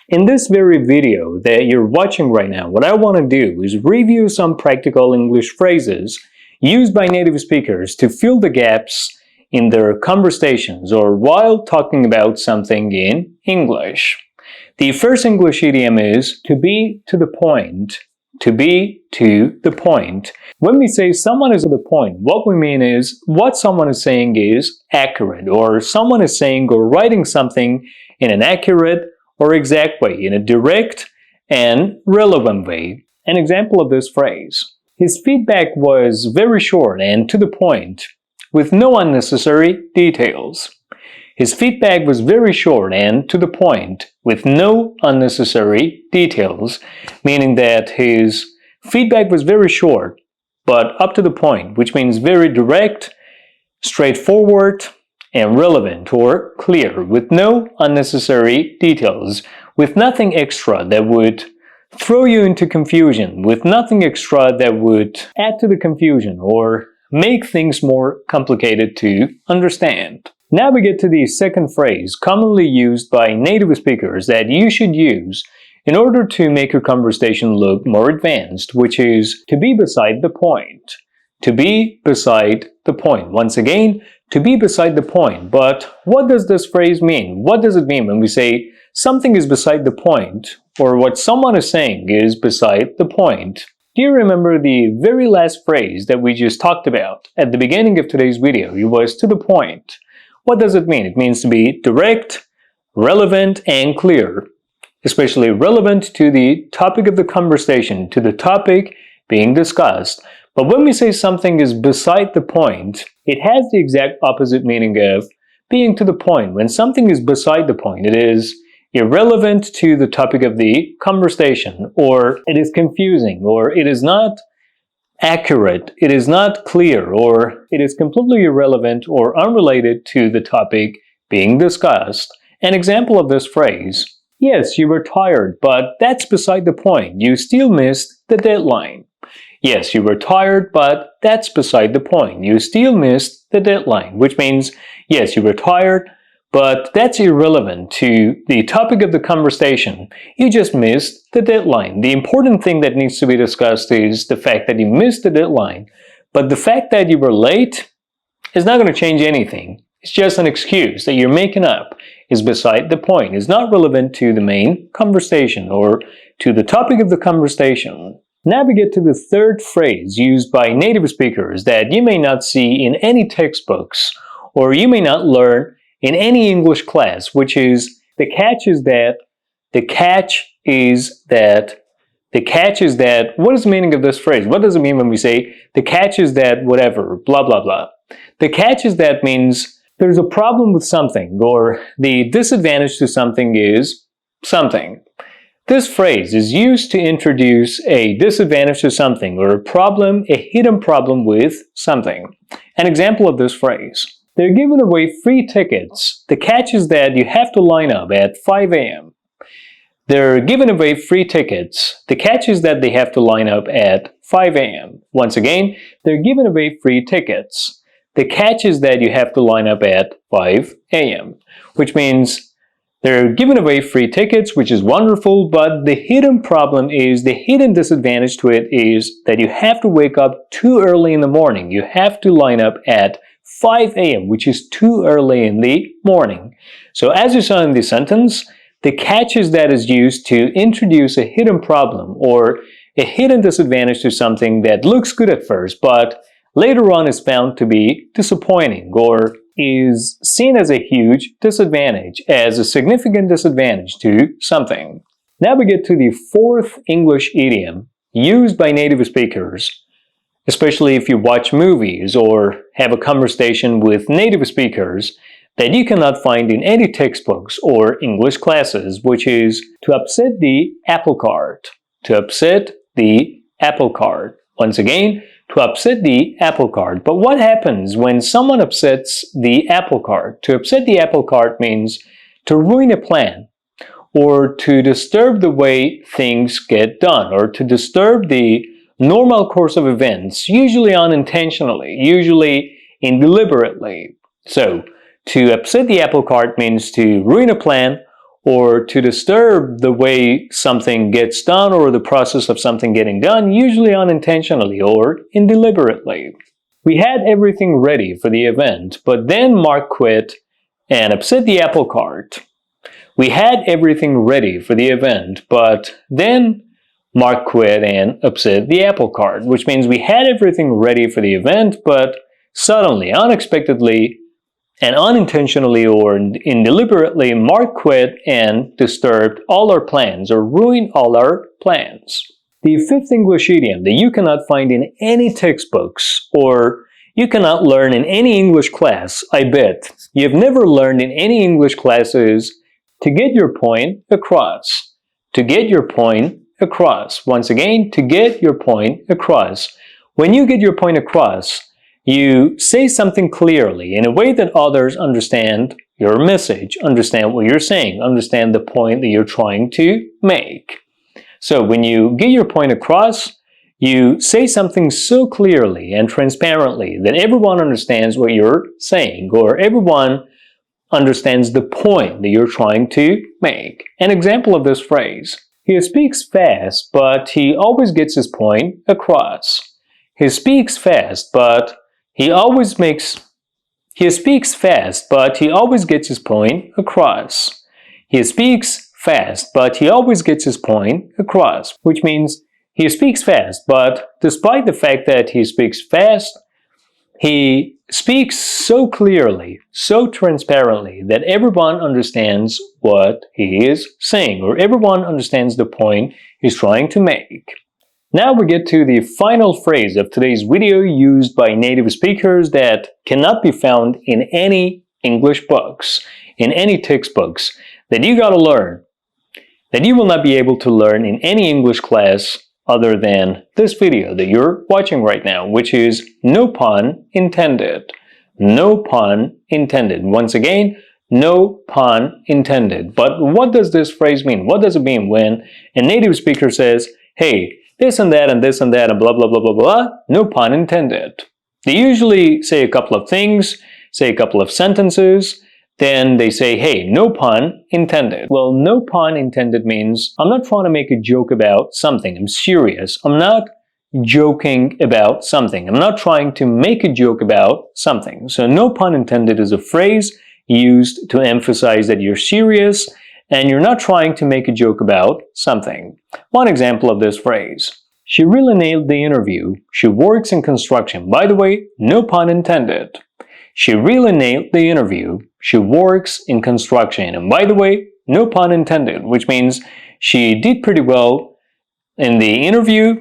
In this very video that you're watching right now, what I want to do is review some practical English phrases used by native speakers to fill the gaps in their conversations or while talking about something in English. The first English idiom is to be to the point. To be to the point. When we say someone is to the point, what we mean is what someone is saying is accurate, or someone is saying or writing something in an accurate or exact way, in a direct and relevant way. An example of this phrase. His feedback was very short and to the point, with no unnecessary details. His feedback was very short and to the point, with no unnecessary details, meaning that his feedback was very short, but up to the point, which means very direct, straightforward, and relevant or clear, with no unnecessary details, with nothing extra that would throw you into confusion, with nothing extra that would add to the confusion or make things more complicated to understand. Now we get to the second phrase commonly used by native speakers that you should use in order to make your conversation look more advanced, which is to be beside the point. To be beside the point. Once again, to be beside the point. But what does this phrase mean? What does it mean when we say something is beside the point, or what someone is saying is beside the point? Do you remember the very last phrase that we just talked about at the beginning of today's video? It was to the point. What does it mean? It means to be direct, relevant, and clear, especially relevant to the topic of the conversation, to the topic being discussed. But when we say something is beside the point, it has the exact opposite meaning of being to the point. When something is beside the point, it is irrelevant to the topic of the conversation, or it is confusing, or it is not accurate, it is not clear, or it is completely irrelevant or unrelated to the topic being discussed. An example of this phrase: yes, you were tired, but that's beside the point. You still missed the deadline. Yes, you were tired, but that's beside the point. You still missed the deadline, which means, yes, you were tired, but that's irrelevant to the topic of the conversation. You just missed the deadline. The important thing that needs to be discussed is the fact that you missed the deadline, but the fact that you were late is not going to change anything. It's just an excuse that you're making up. Is beside the point. It's not relevant to the main conversation or to the topic of the conversation. Now we get to the third phrase used by native speakers that you may not see in any textbooks or you may not learn in any English class, which is the catch is that, what is the meaning of this phrase? What does it mean when we say the catch is that whatever, blah, blah, blah? The catch is that means there's a problem with something, or the disadvantage to something is something. This phrase is used to introduce a disadvantage to something, or a problem, a hidden problem with something. An example of this phrase: they're giving away free tickets. The catch is that you have to line up at 5 a.m. They're giving away free tickets. The catch is that they have to line up at 5 a.m. Once again, they're giving away free tickets. The catch is that you have to line up at 5 a.m., which means they're giving away free tickets, which is wonderful, but the hidden problem is, the hidden disadvantage to it is that you have to wake up too early in the morning. You have to line up at 5 a.m., which is too early in the morning. So as you saw in the sentence, the catch is that is used to introduce a hidden problem or a hidden disadvantage to something that looks good at first, but later on is found to be disappointing or is seen as a huge disadvantage, as a significant disadvantage to something. Now we get to the fourth English idiom used by native speakers, especially if you watch movies or have a conversation with native speakers that you cannot find in any textbooks or English classes, which is to upset the apple cart. To upset the apple cart. Once again, to upset the apple cart. But what happens when someone upsets the apple cart? To upset the apple cart means to ruin a plan, or to disturb the way things get done, or to disturb the normal course of events, usually unintentionally, usually indeliberately. So, to upset the apple cart means to ruin a plan or to disturb the way something gets done or the process of something getting done, usually unintentionally or indeliberately. We had everything ready for the event, but then Mark quit and upset the apple cart. We had everything ready for the event, but then Mark quit and upset the apple cart, which means we had everything ready for the event, but suddenly, unexpectedly, and unintentionally or indeliberately, Mark quit and disturbed all our plans or ruined all our plans. The fifth English idiom that you cannot find in any textbooks or you cannot learn in any English class, I bet you've never learned in any English classes, to get your point across. To get your point across. Once again, to get your point across. When you get your point across, you say something clearly in a way that others understand your message, understand what you're saying, understand the point that you're trying to make. So when you get your point across, you say something so clearly and transparently that everyone understands what you're saying, or everyone understands the point that you're trying to make. An example of this phrase: he speaks fast, but he always gets his point across. He speaks fast, but he speaks fast, but he always gets his point across. He speaks fast, but he always gets his point across, which means he speaks fast, but despite the fact that he speaks fast, he speaks so clearly, so transparently that everyone understands what he is saying, or everyone understands the point he's trying to make. Now we get to the final phrase of today's video used by native speakers that cannot be found in any English books, in any textbooks, that you gotta learn, that you will not be able to learn in any English class other than this video that you're watching right now, which is no pun intended. No pun intended. Once again, no pun intended. But what does this phrase mean? What does it mean when a native speaker says, hey, this and that and this and that and blah, blah, blah, blah, blah, no pun intended? They usually say a couple of things, say a couple of sentences, then they say, hey, no pun intended. Well, no pun intended means I'm not trying to make a joke about something. I'm serious. I'm not joking about something. I'm not trying to make a joke about something. So no pun intended is a phrase used to emphasize that you're serious and you're not trying to make a joke about something. One example of this phrase: she really nailed the interview. She works in construction. By the way, no pun intended. She really nailed the interview. She works in construction. And by the way, no pun intended, which means she did pretty well in the interview.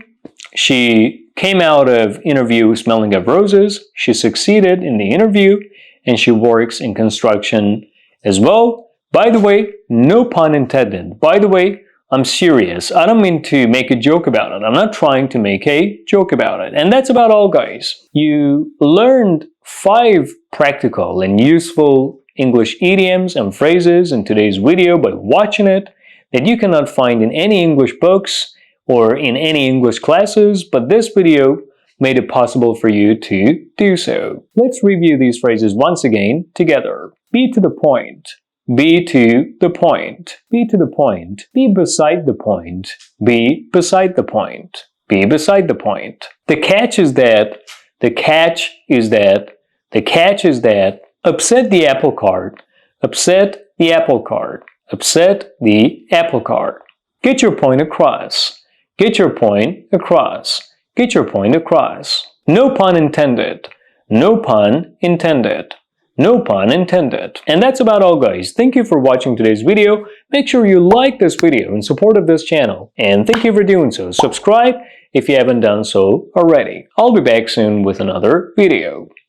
She came out of interview smelling of roses. She succeeded in the interview, and she works in construction as well. By the way, no pun intended. By the way, I'm serious. I don't mean to make a joke about it. I'm not trying to make a joke about it. And that's about all, guys. You learned 5 practical and useful English idioms and phrases in today's video by watching it that you cannot find in any English books or in any English classes, but this video made it possible for you to do so. Let's review these phrases once again together. Be to the point. Be to the point. Be to the point. Be beside the point. Be beside the point. Be beside the point. The catch is that. The catch is that. The catch is that. Upset the apple cart. Upset the apple cart. Upset the apple cart. Get your point across. Get your point across. Get your point across. No pun intended. No pun intended. No pun intended. And that's about all, guys. Thank you for watching today's video. Make sure you like this video in support of this channel. And thank you for doing so. Subscribe if you haven't done so already. I'll be back soon with another video.